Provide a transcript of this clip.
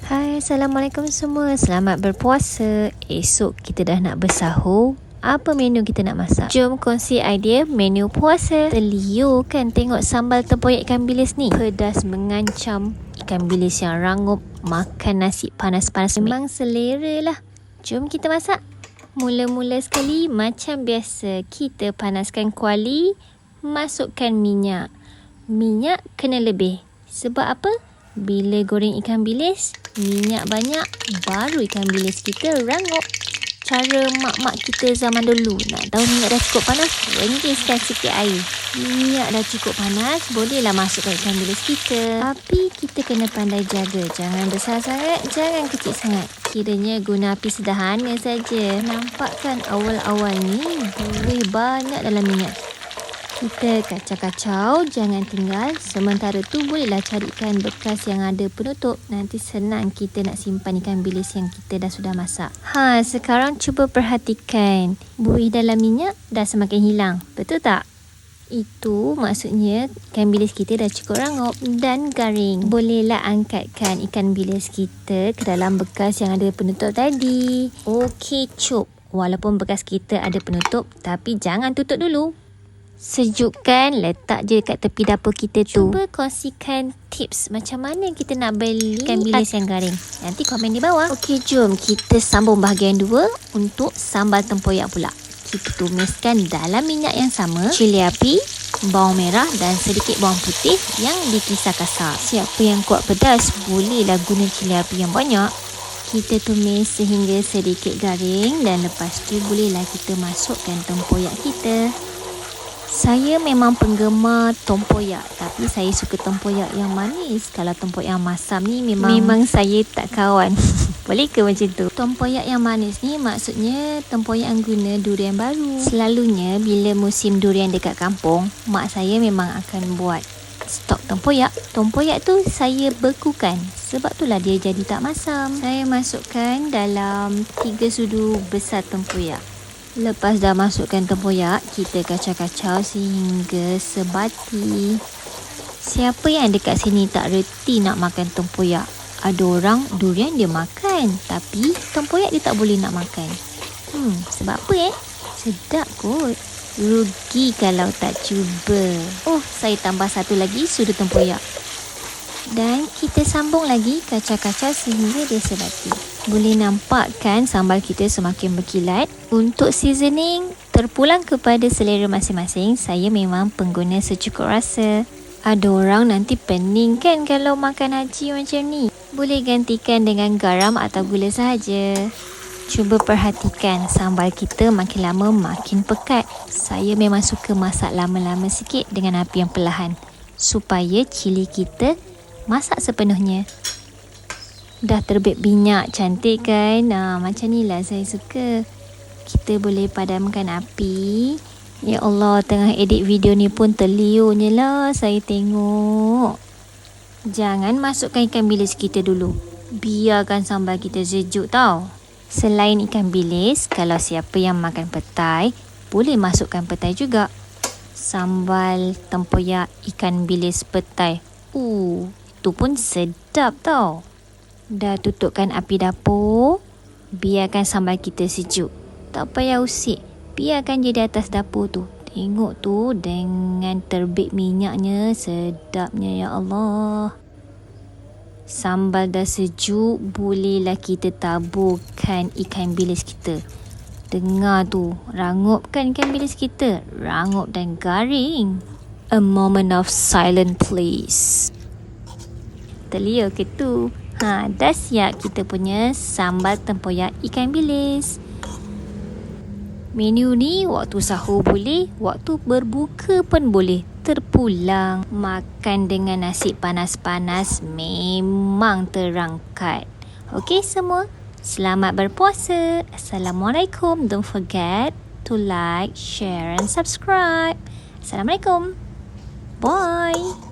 Hai, Assalamualaikum semua. Selamat berpuasa. Esok kita dah nak bersahur. Apa menu kita nak masak? Jom kongsi idea menu puasa. Terliur kan tengok sambal tempoyak ikan bilis ni. Pedas mengancam. Ikan bilis yang rangup. Makan nasi panas-panas. Memang selera lah. Jom kita masak. Mula-mula sekali macam biasa. Kita panaskan kuali. Masukkan minyak. Minyak kena lebih. Sebab apa? Bila goreng ikan bilis, minyak banyak, baru ikan bilis kita rangup. Cara mak-mak kita zaman dulu, nak tahu minyak dah cukup panas, rengiskan sikit air. Minyak dah cukup panas, bolehlah masukkan ikan bilis kita. Tapi kita kena pandai jaga, jangan besar sangat, jangan kecil sangat. Kiranya guna api sederhana saja. Nampak kan awal-awal ni, buih banyak dalam minyak. Kita kacau-kacau, jangan tinggal. Sementara tu bolehlah carikan bekas yang ada penutup. Nanti senang kita nak simpan ikan bilis yang kita dah sudah masak. Sekarang cuba perhatikan. Buih dalam minyak dah semakin hilang. Betul tak? Itu maksudnya ikan bilis kita dah cukup rangup dan garing. Bolehlah angkatkan ikan bilis kita ke dalam bekas yang ada penutup tadi. Okey, cup. Walaupun bekas kita ada penutup, tapi jangan tutup dulu. Sejukkan, letak je kat tepi dapur kita tu. Cuba kongsikan tips macam mana kita nak beli ikan bilis yang garing. Nanti komen di bawah. Okey, jom kita sambung bahagian 2 untuk sambal tempoyak pula. Kita tumiskan dalam minyak yang sama cili api, bawang merah dan sedikit bawang putih yang dikisar kasar. Siapa yang kuat pedas, bolehlah guna cili api yang banyak. Kita tumis sehingga sedikit garing dan lepas tu bolehlah kita masukkan tempoyak kita. Saya memang penggemar tempoyak, tapi saya suka tempoyak yang manis. Kalau tempoyak yang masam ni memang saya tak kawan. Boleh ke macam tu? Tempoyak yang manis ni maksudnya tempoyak yang guna durian baru. Selalunya bila musim durian dekat kampung, mak saya memang akan buat stok tempoyak. Tempoyak tu saya bekukan. Sebab itulah dia jadi tak masam. Saya masukkan dalam 3 sudu besar tempoyak. Lepas dah masukkan tempoyak, kita kacau-kacau sehingga sebati. Siapa yang dekat sini tak reti nak makan tempoyak? Ada orang durian dia makan, tapi tempoyak dia tak boleh nak makan. Sebab apa Sedap kot. Rugi kalau tak cuba. Saya tambah satu lagi sudu tempoyak. Dan kita sambung lagi kacau-kacau sehingga dia sebati. Boleh nampak kan sambal kita semakin berkilat. Untuk seasoning, terpulang kepada selera masing-masing. Saya memang pengguna secukup rasa. Ada orang nanti pening kan kalau makan haji macam ni. Boleh gantikan dengan garam atau gula sahaja. Cuba perhatikan sambal kita makin lama makin pekat. Saya memang suka masak lama-lama sikit dengan api yang perlahan. Supaya cili kita masak sepenuhnya. Dah terbit minyak, cantik kan? Macam ni lah saya suka. Kita boleh padamkan api. Ya Allah, tengah edit video ni pun terliurnya lah saya tengok. Jangan masukkan ikan bilis kita dulu. Biarkan sambal kita sejuk tau. Selain ikan bilis, kalau siapa yang makan petai, boleh masukkan petai juga. Sambal tempoyak ikan bilis petai. Itu pun sedap tau. Dah tutupkan api dapur. Biarkan sambal kita sejuk. Tak payah usik. Biarkan je di atas dapur tu. Tengok tu dengan terbit minyaknya. Sedapnya ya Allah. Sambal dah sejuk. Bolehlah kita taburkan ikan bilis kita. Dengar tu. Rangup kan ikan bilis kita? Rangup dan garing. A moment of silence please. Terliur ke tu? Dah siap kita punya sambal tempoyak ikan bilis. Menu ni waktu sahur boleh, waktu berbuka pun boleh. Terpulang. Makan dengan nasi panas-panas memang terangkat. Okey semua, selamat berpuasa. Assalamualaikum. Don't forget to like, share and subscribe. Assalamualaikum. Bye.